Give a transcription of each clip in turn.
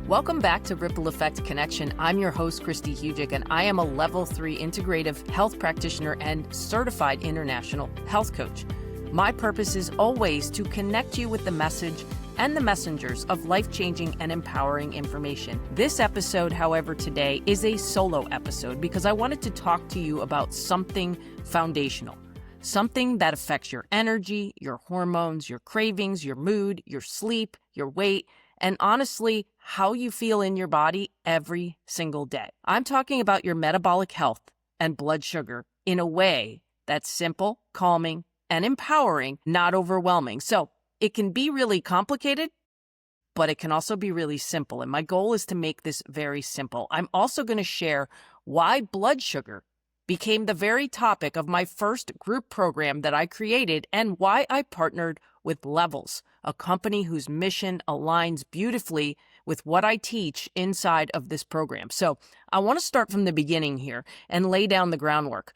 Welcome back to Ripple Effect Connection. I'm your host, Kristi, and I am a Level 3 integrative health practitioner and certified international health coach. My purpose is always to connect you with the message and the messengers of life-changing and empowering information. This episode, however, today is a solo episode because I wanted to talk to you about something foundational, something that affects your energy, your hormones, your cravings, your mood, your sleep, your weight, and honestly, how you feel in your body every single day. I'm talking about your metabolic health and blood sugar in a way that's simple, calming, and empowering, not overwhelming. So it can be really complicated, but it can also be really simple. And my goal is to make this very simple. I'm also going to share why blood sugar became the very topic of my first group program that I created and why I partnered with Levels, a company whose mission aligns beautifully with what I teach inside of this program. So I want to start from the beginning here and lay down the groundwork.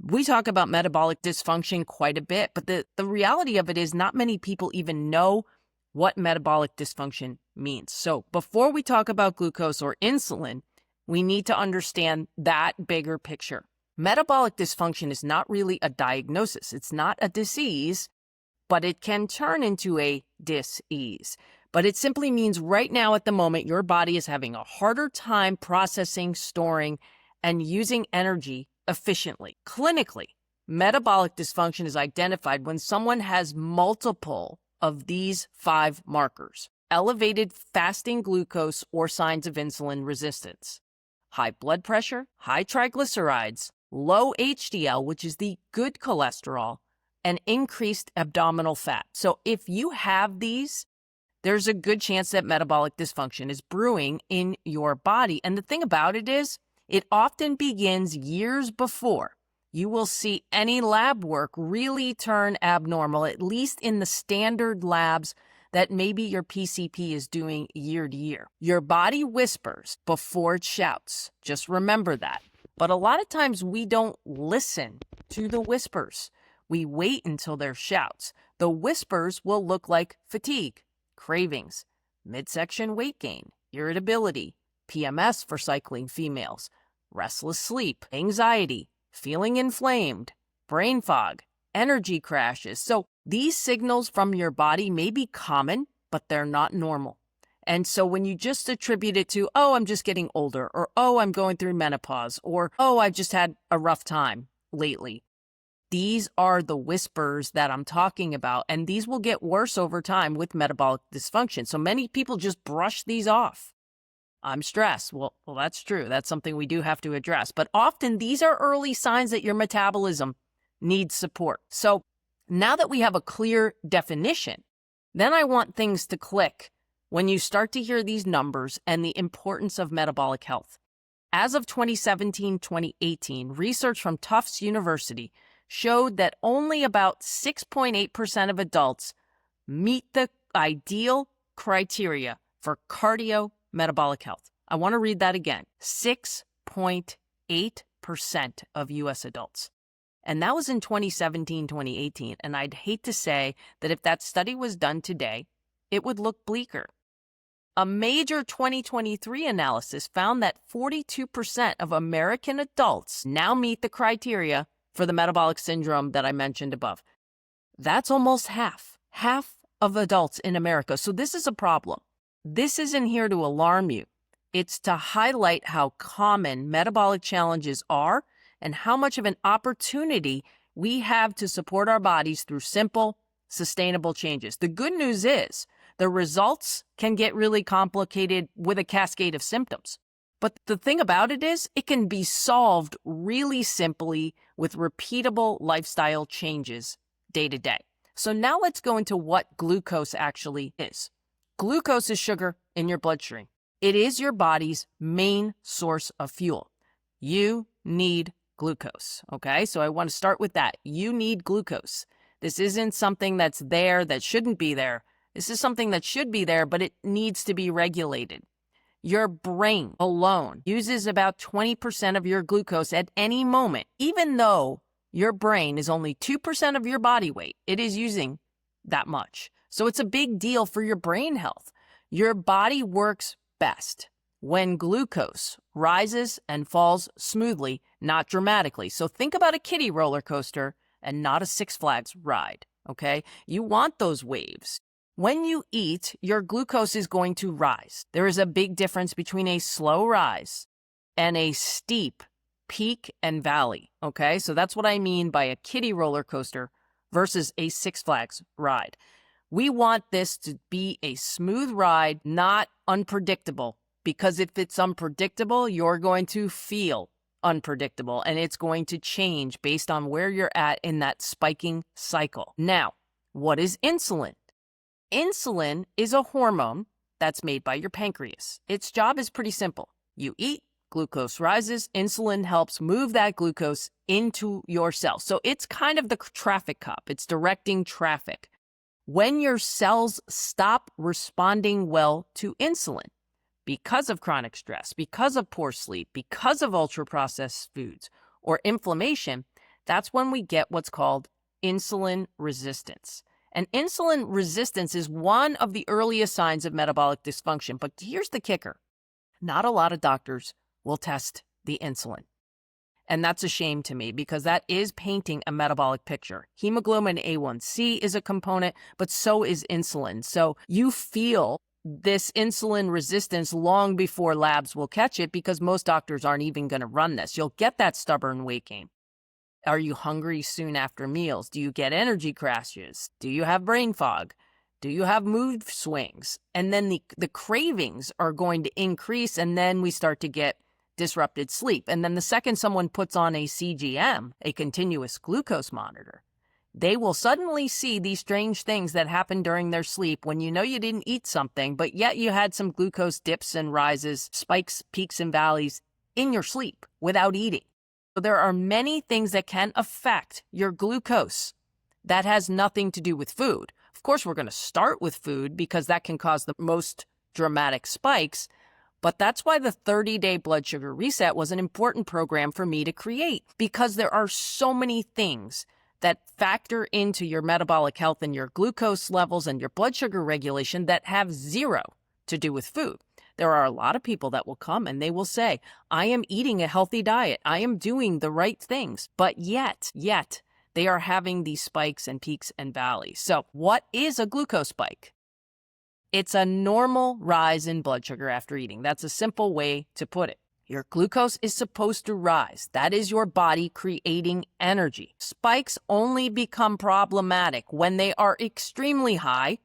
We talk about metabolic dysfunction quite a bit, but the reality of it is not many people even know what metabolic dysfunction means. So before we talk about glucose or insulin, we need to understand that bigger picture. Metabolic dysfunction is not really a diagnosis. It's not a disease, but it can turn into a dis-ease. But it simply means right now at the moment, your body is having a harder time processing, storing, and using energy efficiently. Clinically, metabolic dysfunction is identified when someone has multiple of these 5 markers: elevated fasting glucose or signs of insulin resistance, high blood pressure, high triglycerides, low HDL, which is the good cholesterol, and increased abdominal fat. So if you have these, there's a good chance that metabolic dysfunction is brewing in your body. And the thing about it is, it often begins years before you will see any lab work really turn abnormal, at least in the standard labs that maybe your PCP is doing year to year. Your body whispers before it shouts. Just remember that. But a lot of times we don't listen to the whispers. We wait until they're shouts. The whispers will look like fatigue, cravings, midsection weight gain, irritability, PMS for cycling females, restless sleep, anxiety, feeling inflamed, brain fog, energy crashes. So these signals from your body may be common, but they're not normal. And so when you just attribute it to, oh, I'm just getting older, or oh, I'm going through menopause, or oh, I've just had a rough time lately, these are the whispers that I'm talking about, and these will get worse over time with metabolic dysfunction. So many people just brush these off. I'm stressed. Well, that's true. That's something we do have to address. But often these are early signs that your metabolism needs support. So now that we have a clear definition, then I want things to click when you start to hear these numbers and the importance of metabolic health. As of 2017-2018, research from Tufts University showed that only about 6.8% of adults meet the ideal criteria for cardiometabolic health. I want to read that again. 6.8% of U.S. adults. And that was in 2017-2018. And I'd hate to say that if that study was done today, it would look bleaker. A major 2023 analysis found that 42% of American adults now meet the criteria for the metabolic syndrome that I mentioned above. That's almost half of adults in America. So this is a problem. This isn't here to alarm you. It's to highlight how common metabolic challenges are and how much of an opportunity we have to support our bodies through simple, sustainable changes. The good news is the results can get really complicated with a cascade of symptoms. But the thing about it is, it can be solved really simply with repeatable lifestyle changes day to day. So now let's go into what glucose actually is. Glucose is sugar in your bloodstream. It is your body's main source of fuel. You need glucose, okay? So I want to start with that. You need glucose. This isn't something that's there that shouldn't be there. This is something that should be there, but it needs to be regulated. Your brain alone uses about 20% of your glucose at any moment. Even though your brain is only 2% of your body weight, it is using that much. So it's a big deal for your brain health. Your body works best when glucose rises and falls smoothly, not dramatically. So think about a kiddie roller coaster and not a Six Flags ride, okay? You want those waves. When you eat, your glucose is going to rise. There is a big difference between a slow rise and a steep peak and valley, okay? So that's what I mean by a kiddie roller coaster versus a Six Flags ride. We want this to be a smooth ride, not unpredictable, because if it's unpredictable, you're going to feel unpredictable and it's going to change based on where you're at in that spiking cycle. Now, what is insulin? Insulin is a hormone that's made by your pancreas. Its job is pretty simple. You eat, glucose rises, insulin helps move that glucose into your cells. So it's kind of the traffic cop. It's directing traffic. When your cells stop responding well to insulin because of chronic stress, because of poor sleep, because of ultra-processed foods, or inflammation, that's when we get what's called insulin resistance. And insulin resistance is one of the earliest signs of metabolic dysfunction. But here's the kicker. Not a lot of doctors will test the insulin. And that's a shame to me because that is painting a metabolic picture. Hemoglobin A1C is a component, but so is insulin. So you feel this insulin resistance long before labs will catch it because most doctors aren't even going to run this. You'll get that stubborn weight gain. Are you hungry soon after meals? Do you get energy crashes? Do you have brain fog? Do you have mood swings? And then the cravings are going to increase, and then we start to get disrupted sleep. And then the second someone puts on a CGM, a continuous glucose monitor, they will suddenly see these strange things that happen during their sleep when you know you didn't eat something, but yet you had some glucose dips and rises, spikes, peaks, and valleys in your sleep without eating. So there are many things that can affect your glucose that has nothing to do with food. Of course, we're going to start with food because that can cause the most dramatic spikes. But that's why the 30-day blood sugar reset was an important program for me to create, because there are so many things that factor into your metabolic health and your glucose levels and your blood sugar regulation that have zero to do with food. There are a lot of people that will come and they will say, I am eating a healthy diet. I am doing the right things. But yet they are having these spikes and peaks and valleys. So what is a glucose spike? It's a normal rise in blood sugar after eating. That's a simple way to put it. Your glucose is supposed to rise. That is your body creating energy. Spikes only become problematic when they are extremely high,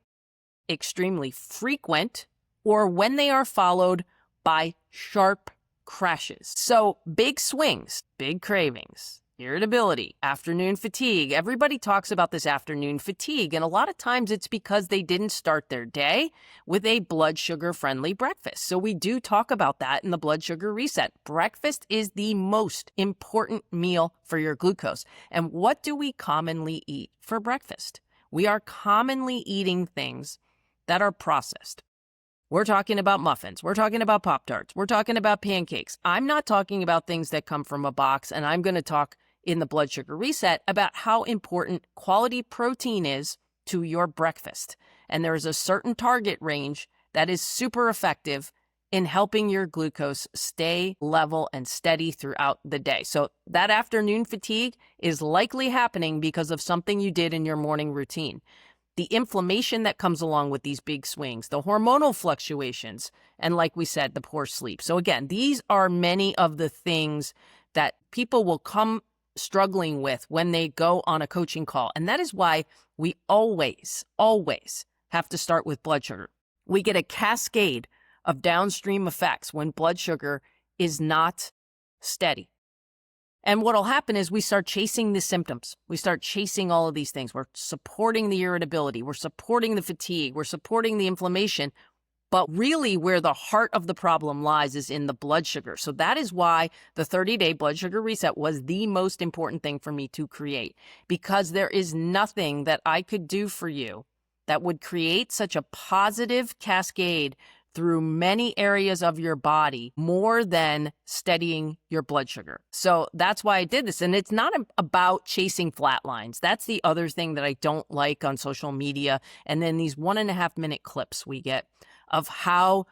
extremely frequent, or when they are followed by sharp crashes. So big swings, big cravings, irritability, afternoon fatigue. Everybody talks about this afternoon fatigue, and a lot of times it's because they didn't start their day with a blood sugar-friendly breakfast. So we do talk about that in the blood sugar reset. Breakfast is the most important meal for your glucose. And what do we commonly eat for breakfast? We are commonly eating things that are processed. We're talking about muffins. We're talking about Pop-Tarts. We're talking about pancakes. I'm not talking about things that come from a box, and I'm going to talk in the blood sugar reset about how important quality protein is to your breakfast. And there is a certain target range that is super effective in helping your glucose stay level and steady throughout the day. So that afternoon fatigue is likely happening because of something you did in your morning routine. The inflammation that comes along with these big swings, the hormonal fluctuations, and like we said, the poor sleep. So again, these are many of the things that people will come struggling with when they go on a coaching call. And that is why we always have to start with blood sugar. We get a cascade of downstream effects when blood sugar is not steady. And what will happen is we start chasing the symptoms. We start chasing all of these things. We're supporting the irritability. We're supporting the fatigue. We're supporting the inflammation. But really where the heart of the problem lies is in the blood sugar. So that is why the 30-day blood sugar reset was the most important thing for me to create, because there is nothing that I could do for you that would create such a positive cascade through many areas of your body more than steadying your blood sugar. So that's why I did this. And it's not about chasing flat lines. That's the other thing that I don't like on social media. And then these 1.5 minute clips we get of how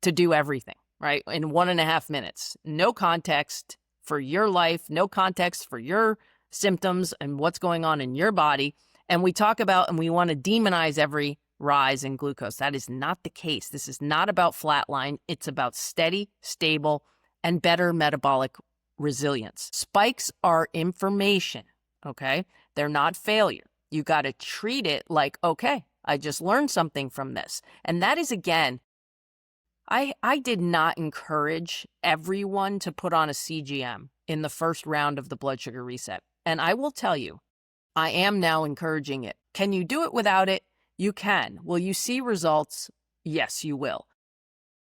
to do everything, right? In 1.5 minutes. No context for your life, no context for your symptoms and what's going on in your body. And we talk about, and we want to demonize every rise in glucose. That is not the case. This is not about flatline. It's about steady, stable, and better metabolic resilience. Spikes are information, okay? They're not failure. You got to treat it like, okay, I just learned something from this. And that is, again, I did not encourage everyone to put on a CGM in the first round of the blood sugar reset. And I will tell you, I am now encouraging it. Can you do it without it? You can. Will you see results? Yes, you will.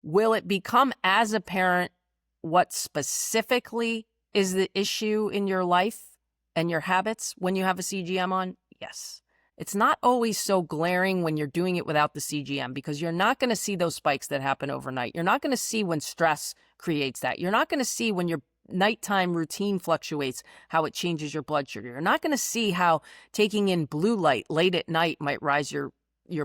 Will it become as apparent what specifically is the issue in your life and your habits when you have a CGM on? Yes. It's not always so glaring when you're doing it without the CGM, because you're not going to see those spikes that happen overnight. You're not going to see when stress creates that. You're not going to see when your nighttime routine fluctuates, how it changes your blood sugar. You're not going to see how taking in blue light late at night might rise your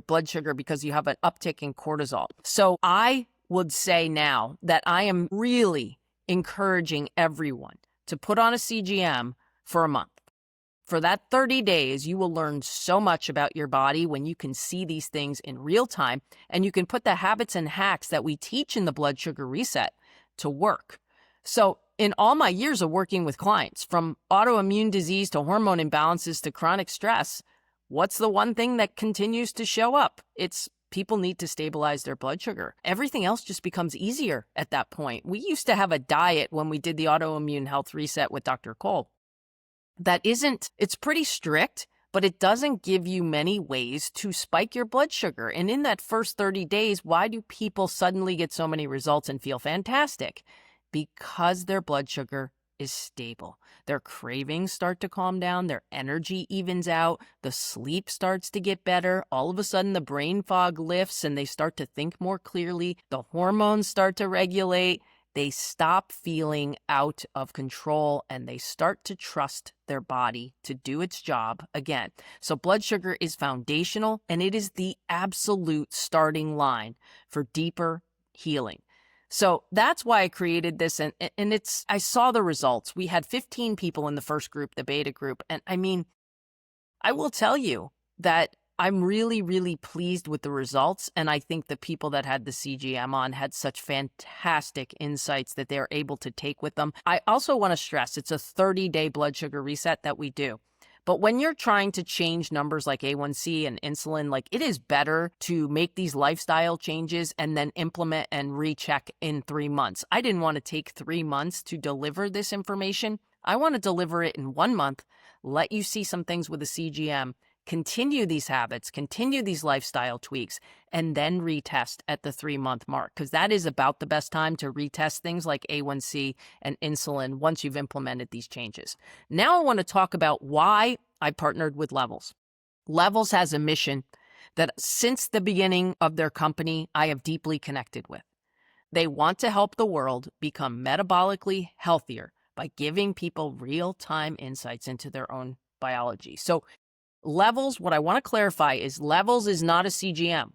blood sugar because you have an uptick in cortisol. So I would say now that I am really encouraging everyone to put on a CGM for a month. For that 30 days, you will learn so much about your body when you can see these things in real time, and you can put the habits and hacks that we teach in the blood sugar reset to work. So in all my years of working with clients, from autoimmune disease to hormone imbalances to chronic stress, what's the one thing that continues to show up? It's people need to stabilize their blood sugar. Everything else just becomes easier at that point. We used to have a diet when we did the autoimmune health reset with Dr. Cole. It's pretty strict, but it doesn't give you many ways to spike your blood sugar. And in that first 30 days, why do people suddenly get so many results and feel fantastic? Because their blood sugar is stable. Their cravings start to calm down, their energy evens out, the sleep starts to get better. All of a sudden, the brain fog lifts and they start to think more clearly. The hormones start to regulate. They stop feeling out of control and they start to trust their body to do its job again. So blood sugar is foundational, and it is the absolute starting line for deeper healing. So that's why I created this, and I saw the results. We had 15 people in the first group, the beta group, and I mean, I will tell you that I'm really, really pleased with the results, and I think the people that had the CGM on had such fantastic insights that they're able to take with them. I also want to stress it's a 30-day blood sugar reset that we do. But when you're trying to change numbers like A1C and insulin, like, it is better to make these lifestyle changes and then implement and recheck in 3 months. I didn't want to take 3 months to deliver this information. I want to deliver it in 1 month, let you see some things with a CGM, continue these habits, continue these lifestyle tweaks, and then retest at the 3-month mark, because that is about the best time to retest things like A1C and insulin once you've implemented these changes. Now I want to talk about why I partnered with Levels. Levels has a mission that since the beginning of their company, I have deeply connected with. They want to help the world become metabolically healthier by giving people real-time insights into their own biology. So Levels, what I want to clarify is Levels is not a CGM.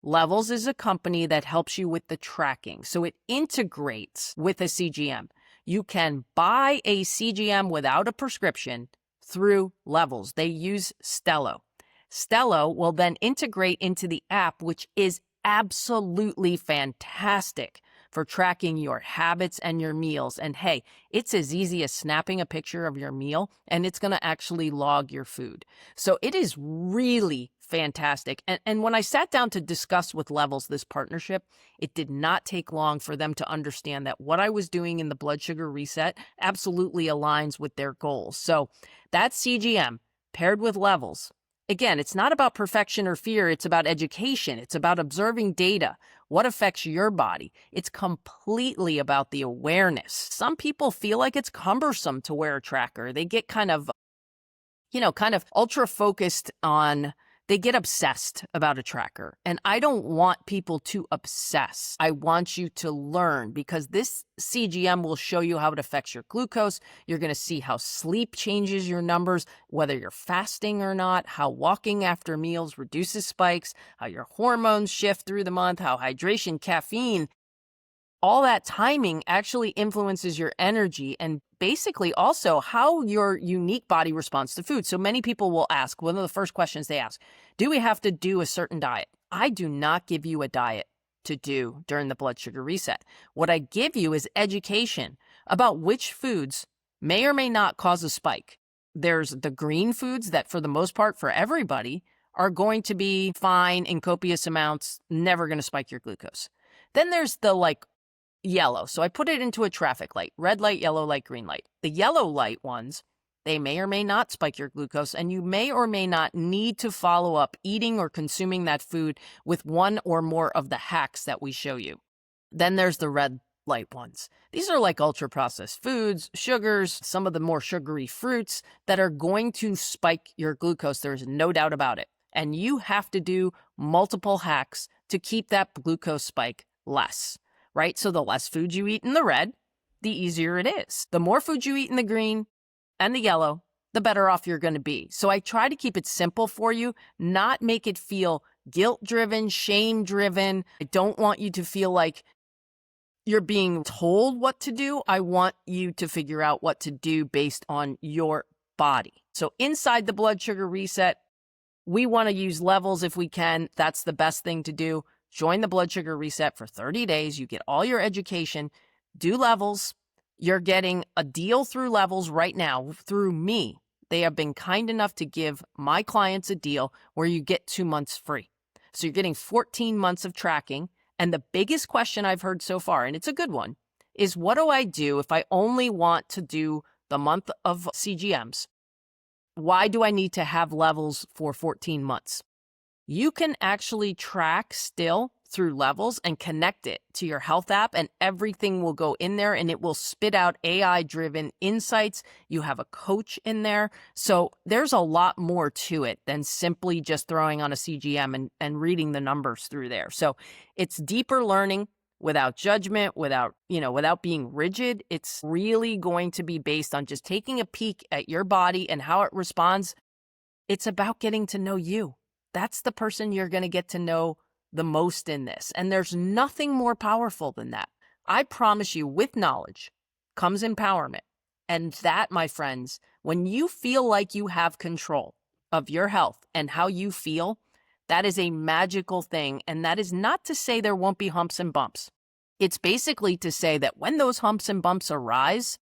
Levels is a company that helps you with the tracking. So it integrates with a CGM. You can buy a CGM without a prescription through Levels. They use Stelo. Stelo will then integrate into the app, which is absolutely fantastic for tracking your habits and your meals. And hey, it's as easy as snapping a picture of your meal, and it's going to actually log your food. So it is really fantastic. And when I sat down to discuss with Levels this partnership, it did not take long for them to understand that what I was doing in the blood sugar reset absolutely aligns with their goals. So that CGM paired with Levels, again, it's not about perfection or fear. It's about education. It's about observing data. What affects your body? It's completely about the awareness. Some people feel like it's cumbersome to wear a tracker. They get kind of ultra focused on, they get obsessed about a tracker. And I don't want people to obsess. I want you to learn, because this CGM will show you how it affects your glucose. You're going to see how sleep changes your numbers, whether you're fasting or not, how walking after meals reduces spikes, how your hormones shift through the month, how hydration, caffeine all that timing actually influences your energy and basically also how your unique body responds to food. So many people will ask, one of the first questions they ask, do we have to do a certain diet? I do not give you a diet to do during the blood sugar reset. What I give you is education about which foods may or may not cause a spike. There's the green foods that for the most part for everybody are going to be fine in copious amounts, never going to spike your glucose. Then there's the yellow. So I put it into a traffic light, red light, yellow light, green light. The yellow light ones, they may or may not spike your glucose, and you may or may not need to follow up eating or consuming that food with one or more of the hacks that we show you. Then there's the red light ones. These are like ultra-processed foods, sugars, some of the more sugary fruits that are going to spike your glucose. There's no doubt about it. And you have to do multiple hacks to keep that glucose spike less. Right? So the less food you eat in the red, the easier it is. The more food you eat in the green and the yellow, the better off you're going to be. So I try to keep it simple for you, not make it feel guilt-driven, shame-driven. I don't want you to feel like you're being told what to do. I want you to figure out what to do based on your body. So inside the blood sugar reset, we want to use levels if we can. That's the best thing to do. Join the blood sugar reset for 30 days. You get all your education, do levels. You're getting a deal through levels right now through me. They have been kind enough to give my clients a deal where you get 2 months free. So you're getting 14 months of tracking. And the biggest question I've heard so far, and it's a good one, is what do I do if I only want to do the month of CGMs? Why do I need to have levels for 14 months? You can actually track still through levels and connect it to your health app, and everything will go in there and it will spit out AI-driven insights. You have a coach in there. So there's a lot more to it than simply just throwing on a CGM and reading the numbers through there. So it's deeper learning without judgment, without being rigid. It's really going to be based on just taking a peek at your body and how it responds. It's about getting to know you. That's the person you're going to get to know the most in this. And there's nothing more powerful than that. I promise you, with knowledge comes empowerment. And that, my friends, when you feel like you have control of your health and how you feel, that is a magical thing. And that is not to say there won't be humps and bumps. It's basically to say that when those humps and bumps arise,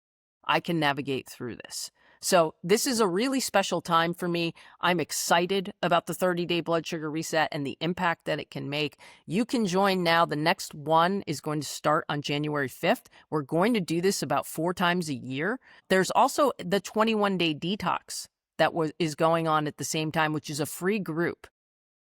I can navigate through this. So this is a really special time for me. I'm excited about the 30-day blood sugar reset and the impact that it can make. You can join now. The next one is going to start on January 5th. We're going to do this about 4 times a year. There's also the 21-day detox that is going on at the same time, which is a free group.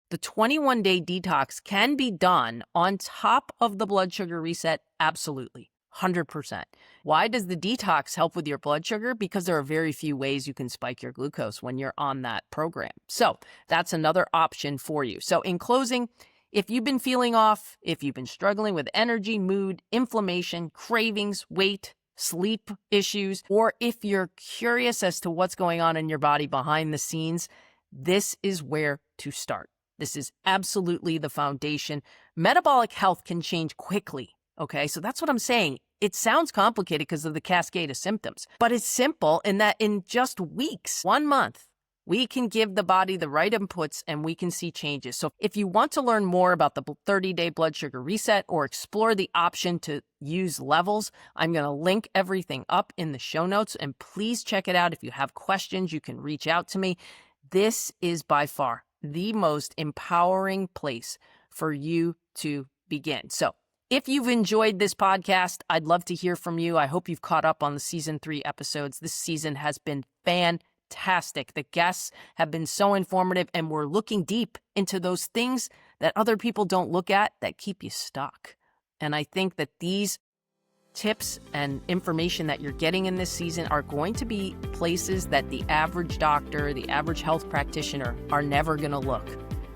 The 21-day detox can be done on top of the blood sugar reset. Absolutely. 100%. Why does the detox help with your blood sugar? Because there are very few ways you can spike your glucose when you're on that program. So that's another option for you. So in closing, if you've been feeling off, if you've been struggling with energy, mood, inflammation, cravings, weight, sleep issues, or if you're curious as to what's going on in your body behind the scenes, this is where to start. This is absolutely the foundation. Metabolic health can change quickly. Okay, so that's what I'm saying. It sounds complicated because of the cascade of symptoms, but it's simple in that in just weeks, 1 month, we can give the body the right inputs and we can see changes. So if you want to learn more about the 30-day blood sugar reset or explore the option to use levels, I'm going to link everything up in the show notes, and please check it out. If you have questions, you can reach out to me. This is by far the most empowering place for you to begin. So if you've enjoyed this podcast, I'd love to hear from you. I hope you've caught up on the season 3 episodes. This season has been fantastic. The guests have been so informative, and we're looking deep into those things that other people don't look at that keep you stuck. And I think that these tips and information that you're getting in this season are going to be places that the average doctor, the average health practitioner are never going to look.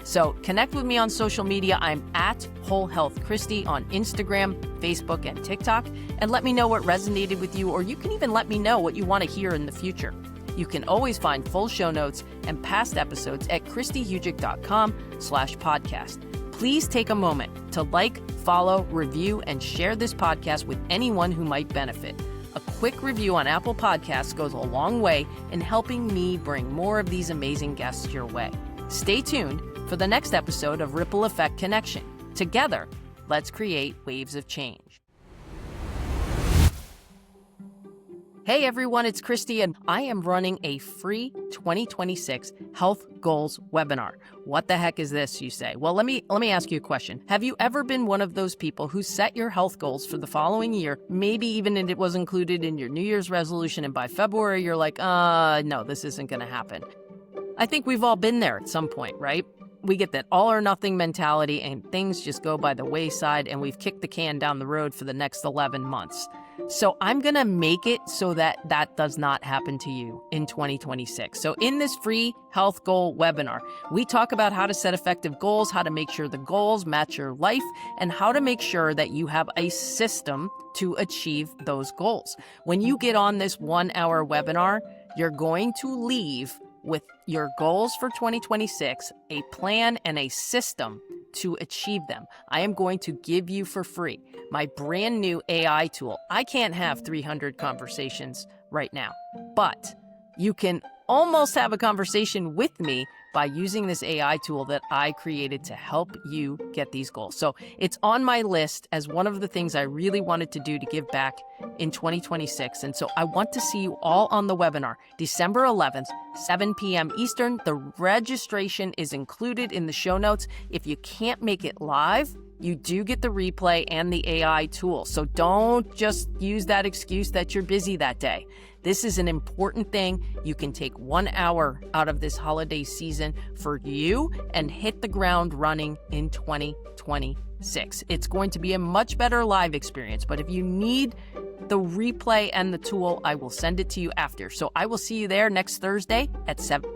So connect with me on social media. I'm at Whole Health Kristi on Instagram, Facebook, and TikTok. And let me know what resonated with you, or you can even let me know what you want to hear in the future. You can always find full show notes and past episodes at kristihujic.com/podcast. Please take a moment to like, follow, review, and share this podcast with anyone who might benefit. A quick review on Apple Podcasts goes a long way in helping me bring more of these amazing guests your way. Stay tuned for the next episode of Ripple Effect Connection. Together, let's create waves of change. Hey everyone, it's Kristi, and I am running a free 2026 Health Goals webinar. What the heck is this, you say? Well, let me ask you a question. Have you ever been one of those people who set your health goals for the following year, maybe even if it was included in your New Year's resolution, and by February you're like, no, this isn't going to happen? I think we've all been there at some point, right? We get that all or nothing mentality and things just go by the wayside and we've kicked the can down the road for the next 11 months. So I'm going to make it so that that does not happen to you in 2026. So in this free health goal webinar, we talk about how to set effective goals, how to make sure the goals match your life, and how to make sure that you have a system to achieve those goals. When you get on this 1 hour webinar, you're going to leave with your goals for 2026, a plan and a system to achieve them. I am going to give you for free my brand new AI tool. I can't have 300 conversations right now, but you can almost have a conversation with me by using this AI tool that I created to help you get these goals. So it's on my list as one of the things I really wanted to do to give back in 2026. And so I want to see you all on the webinar, December 11th, 7 p.m. Eastern. The registration is included in the show notes. If you can't make it live, you do get the replay and the AI tool. So don't just use that excuse that you're busy that day. This is an important thing. You can take 1 hour out of this holiday season for you and hit the ground running in 2026. It's going to be a much better live experience, but if you need the replay and the tool, I will send it to you after. So I will see you there next Thursday at 7